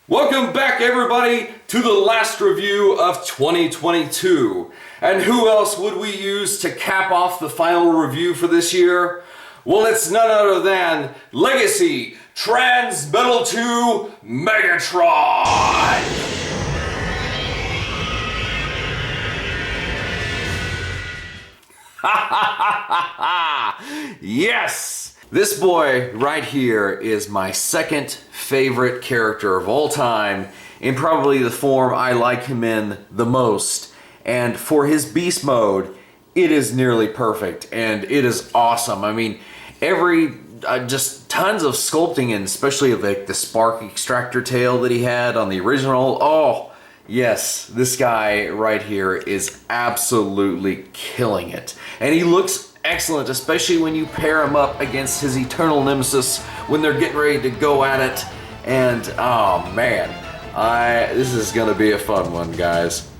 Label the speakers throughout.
Speaker 1: Welcome back, everybody, to the last review of 2022. And who else would we use to cap off the final review for this year? Well, it's none other than Legacy Transmetal 2 Megatron! Yes! This boy right here is my second favorite character of all time, in probably the form I like him in the most. And for his beast mode, it is nearly perfect and it is awesome. I mean, just tons of sculpting, and especially like the spark extractor tail that he had on the original. Oh, yes, this guy right here is absolutely killing it. And he looks excellent, especially when you pair him up against his eternal nemesis when they're getting ready to go at it. And oh man, this is gonna be a fun one, guys.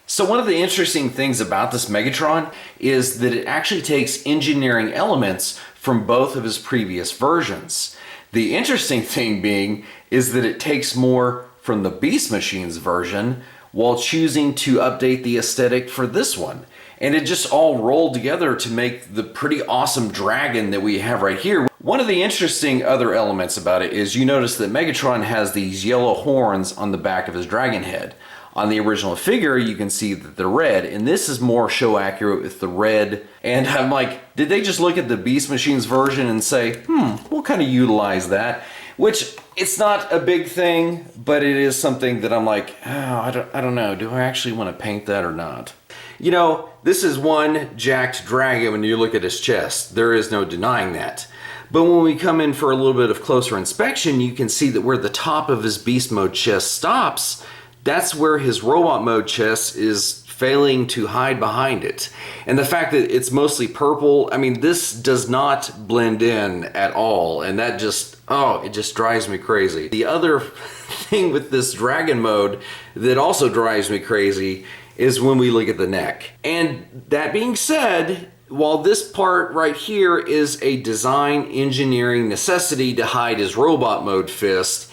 Speaker 1: So one of the interesting things about this Megatron is that it actually takes engineering elements from both of his previous versions. The interesting thing being is that it takes more from the Beast Machine's version while choosing to update the aesthetic for this one. And it just all rolled together to make the pretty awesome dragon that we have right here. One of the interesting other elements about it is you notice that Megatron has these yellow horns on the back of his dragon head. On the original figure, you can see that they're red, and this is more show accurate with the red. And I'm like, did they just look at the Beast Machine's version and say, we'll kind of utilize that? Which, it's not a big thing, but it is something that I'm like, oh, I don't know, do I actually want to paint that or not? You know, this is one jacked dragon when you look at his chest. There is no denying that. But when we come in for a little bit of closer inspection, you can see that where the top of his beast mode chest stops, that's where his robot mode chest is failing to hide behind it. And the fact that it's mostly purple, I mean, this does not blend in at all. And that just, oh, it just drives me crazy. The other thing with this dragon mode that also drives me crazy is when we look at the neck. And that being said, while this part right here is a design engineering necessity to hide his robot mode fist,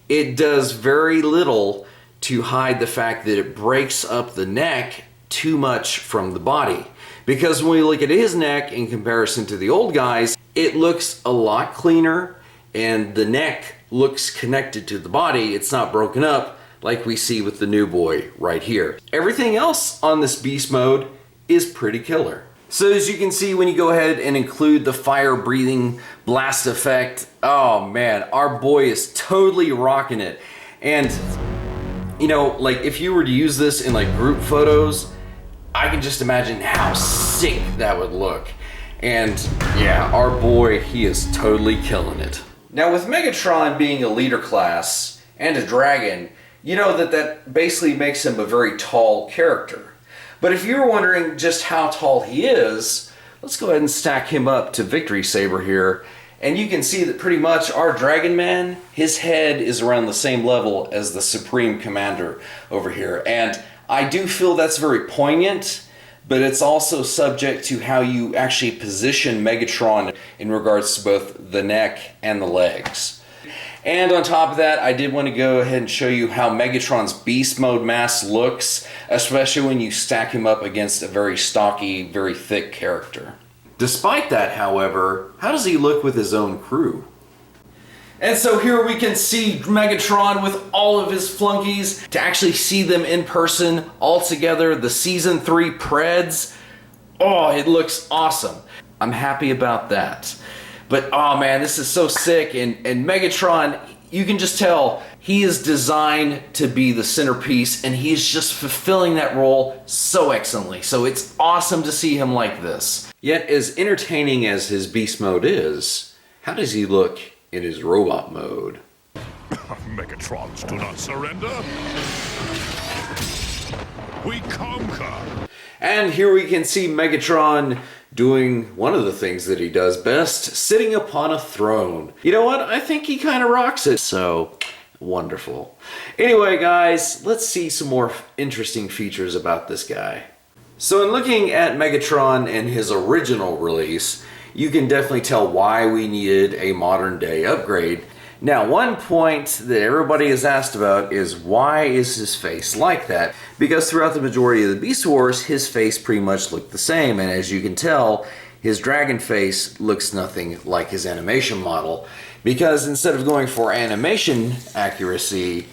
Speaker 1: it does very little to hide the fact that it breaks up the neck too much from the body. Because when we look at his neck in comparison to the old guys, it looks a lot cleaner and the neck looks connected to the body. It's not broken up like we see with the new boy right here. Everything else on this beast mode is pretty killer. So as you can see, when you go ahead and include the fire breathing blast effect, oh man, our boy is totally rocking it. And you know, like if you were to use this in like group photos, I can just imagine how sick that would look. And yeah, our boy, he is totally killing it. Now with Megatron being a leader class and a dragon, you know that basically makes him a very tall character. But if you're wondering just how tall he is, let's go ahead and stack him up to Victory Saber here. And you can see that pretty much our Dragon Man, his head is around the same level as the Supreme Commander over here. And I do feel that's very poignant, but it's also subject to how you actually position Megatron in regards to both the neck and the legs. And on top of that, I did want to go ahead and show you how Megatron's beast mode mask looks, especially when you stack him up against a very stocky, very thick character. Despite that, however, how does he look with his own crew? And so here we can see Megatron with all of his flunkies. To actually see them in person all together, the Season 3 Preds, oh, it looks awesome. I'm happy about that. But oh man, this is so sick, and Megatron, you can just tell he is designed to be the centerpiece, and he's just fulfilling that role so excellently. So it's awesome to see him like this. Yet as entertaining as his beast mode is, how does he look in his robot mode?
Speaker 2: Megatrons do not surrender. We conquer.
Speaker 1: And here we can see Megatron doing one of the things that he does best, sitting upon a throne. You know what? I think he kind of rocks it. So wonderful. Anyway, guys, let's see some more interesting features about this guy. So in looking at Megatron and his original release, you can definitely tell why we needed a modern day upgrade. Now, one point that everybody is asked about is why is his face like that? Because throughout the majority of the Beast Wars, his face pretty much looked the same, and as you can tell, his dragon face looks nothing like his animation model. Because instead of going for animation accuracy,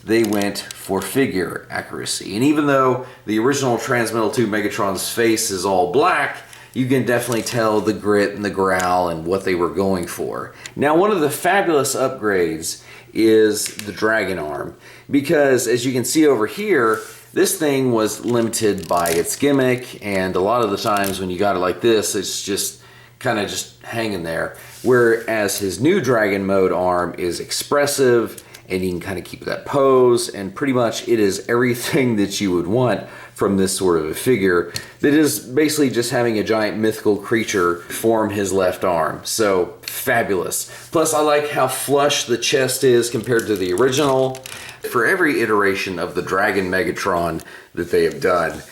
Speaker 1: they went for figure accuracy. And even though the original Transmetal 2 Megatron's face is all black, you can definitely tell the grit and the growl and what they were going for. Now, one of the fabulous upgrades is the dragon arm, because as you can see over here, this thing was limited by its gimmick, and a lot of the times when you got it like this, it's just kind of just hanging there. Whereas his new dragon mode arm is expressive, and you can kind of keep that pose, and pretty much it is everything that you would want from this sort of a figure that is basically just having a giant mythical creature form his left arm. So fabulous. Plus, I like how flush the chest is compared to the original. For every iteration of the Dragon Megatron that they have done,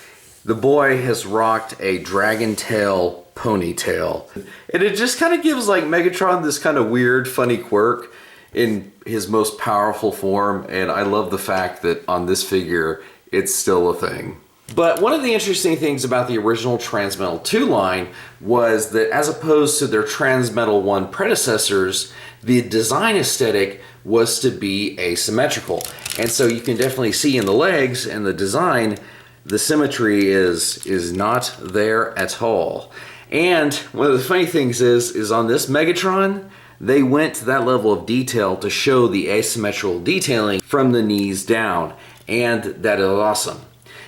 Speaker 1: the boy has rocked a dragon tail ponytail. And it just kind of gives like Megatron this kind of weird, funny quirk in his most powerful form, and I love the fact that on this figure, it's still a thing. But one of the interesting things about the original Transmetal 2 line was that as opposed to their Transmetal 1 predecessors, the design aesthetic was to be asymmetrical. And so you can definitely see in the legs and the design, the symmetry is not there at all. And one of the funny things is on this Megatron, they went to that level of detail to show the asymmetrical detailing from the knees down, and that is awesome.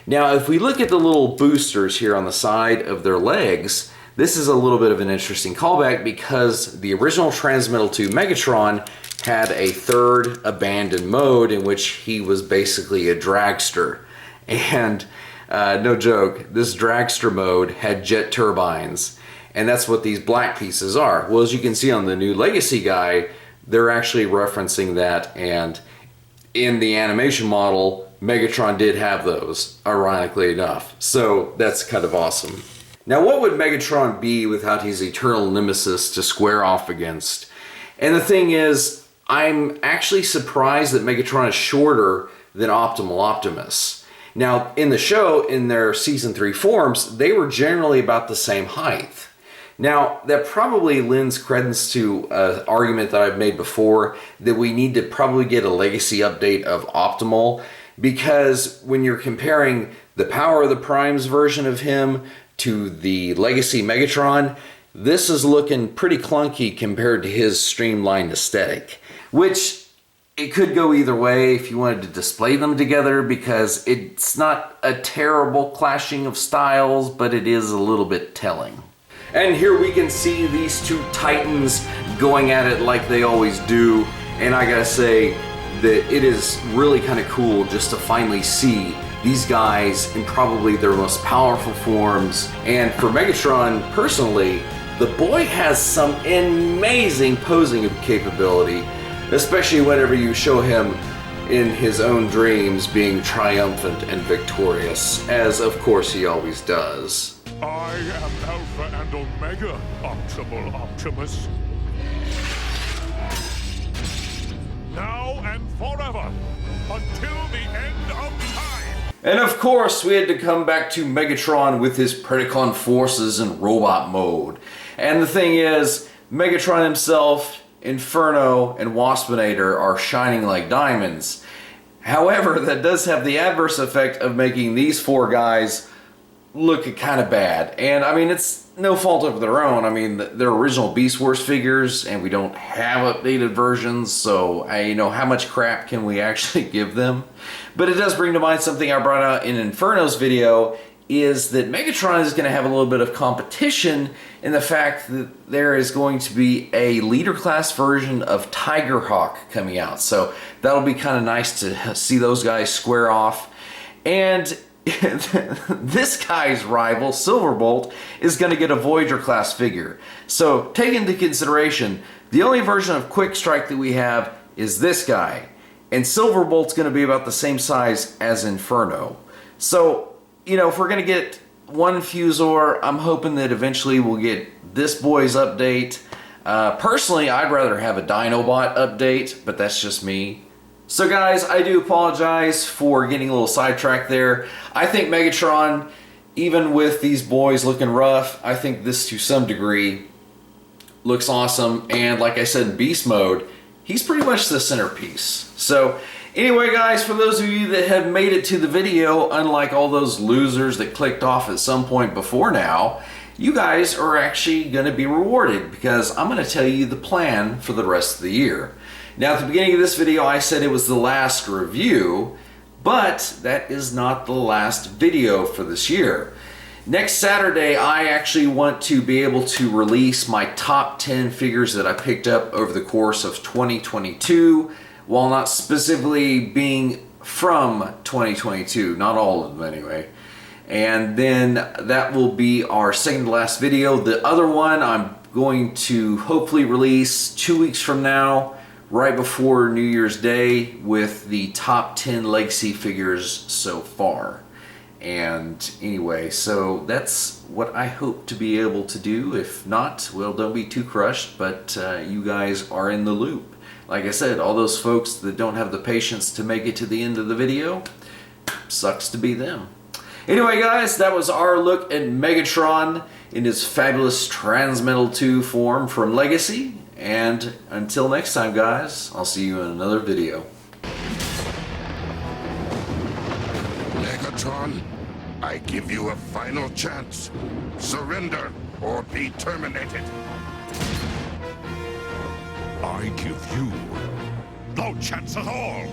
Speaker 1: Now, if we look at the little boosters here on the side of their legs, this is a little bit of an interesting callback because the original Transmetal 2 Megatron had a third abandoned mode in which he was basically a dragster. And no joke, this dragster mode had jet turbines. And that's what these black pieces are. Well, as you can see on the new Legacy guy, they're actually referencing that, and in the animation model, Megatron did have those, ironically enough. So that's kind of awesome. Now, what would Megatron be without his eternal nemesis to square off against? And the thing is, I'm actually surprised that Megatron is shorter than Optimal Optimus. Now, in the show, in their Season 3 forms, they were generally about the same height. Now, that probably lends credence to an argument that I've made before, that we need to probably get a Legacy update of Optimal, because when you're comparing the Power of the Primes version of him to the Legacy Megatron, this is looking pretty clunky compared to his streamlined aesthetic, which it could go either way if you wanted to display them together, because it's not a terrible clashing of styles, but it is a little bit telling. And here we can see these two titans going at it like they always do, and I gotta say that it is really kind of cool just to finally see these guys in probably their most powerful forms. And for Megatron personally, the boy has some amazing posing capability, especially whenever you show him in his own dreams being triumphant and victorious, as of course he always does.
Speaker 2: I am Alpha and Omega, Optimal Optimus. Now and forever, until the end of time.
Speaker 1: And of course, we had to come back to Megatron with his Predacon forces in robot mode. And the thing is, Megatron himself, Inferno, and Waspinator are shining like diamonds. However, that does have the adverse effect of making these four guys look kind of bad. And I mean, it's no fault of their own. I mean, they're original Beast Wars figures, and we don't have updated versions, so you know, how much crap can we actually give them? But it does bring to mind something I brought out in Inferno's video, is that Megatron is going to have a little bit of competition in the fact that there is going to be a leader class version of Tigerhawk coming out. So that'll be kind of nice to see those guys square off. And this guy's rival, Silverbolt, is going to get a Voyager class figure. So take into consideration, the only version of Quick Strike that we have is this guy. And Silverbolt's going to be about the same size as Inferno. So, you know, if we're going to get one Fusor, I'm hoping that eventually we'll get this boy's update. Personally, I'd rather have a Dinobot update, but that's just me. So guys, I do apologize for getting a little sidetracked there. I think Megatron, even with these boys looking rough, I think this to some degree looks awesome. And like I said, in beast mode, he's pretty much the centerpiece. So anyway guys, for those of you that have made it to the video, unlike all those losers that clicked off at some point before now, you guys are actually going to be rewarded because I'm going to tell you the plan for the rest of the year. Now at the beginning of this video I said it was the last review, but that is not the last video for this year. Next Saturday I actually want to be able to release my top 10 figures that I picked up over the course of 2022, while not specifically being from 2022, not all of them anyway. And then that will be our second to last video. The other one I'm going to hopefully release 2 weeks from now, right before New Year's Day, with the top 10 legacy figures so far. And anyway, so that's what I hope to be able to do. If not, well, don't be too crushed, but you guys are in the loop. Like I said, all those folks that don't have the patience to make it to the end of the video, sucks to be them. Anyway guys, that was our look at Megatron in his fabulous Transmetal 2 form from Legacy. And until next time guys, I'll see you in another video.
Speaker 3: Megatron, I give you a final chance. Surrender or be terminated.
Speaker 2: I give you no chance at all.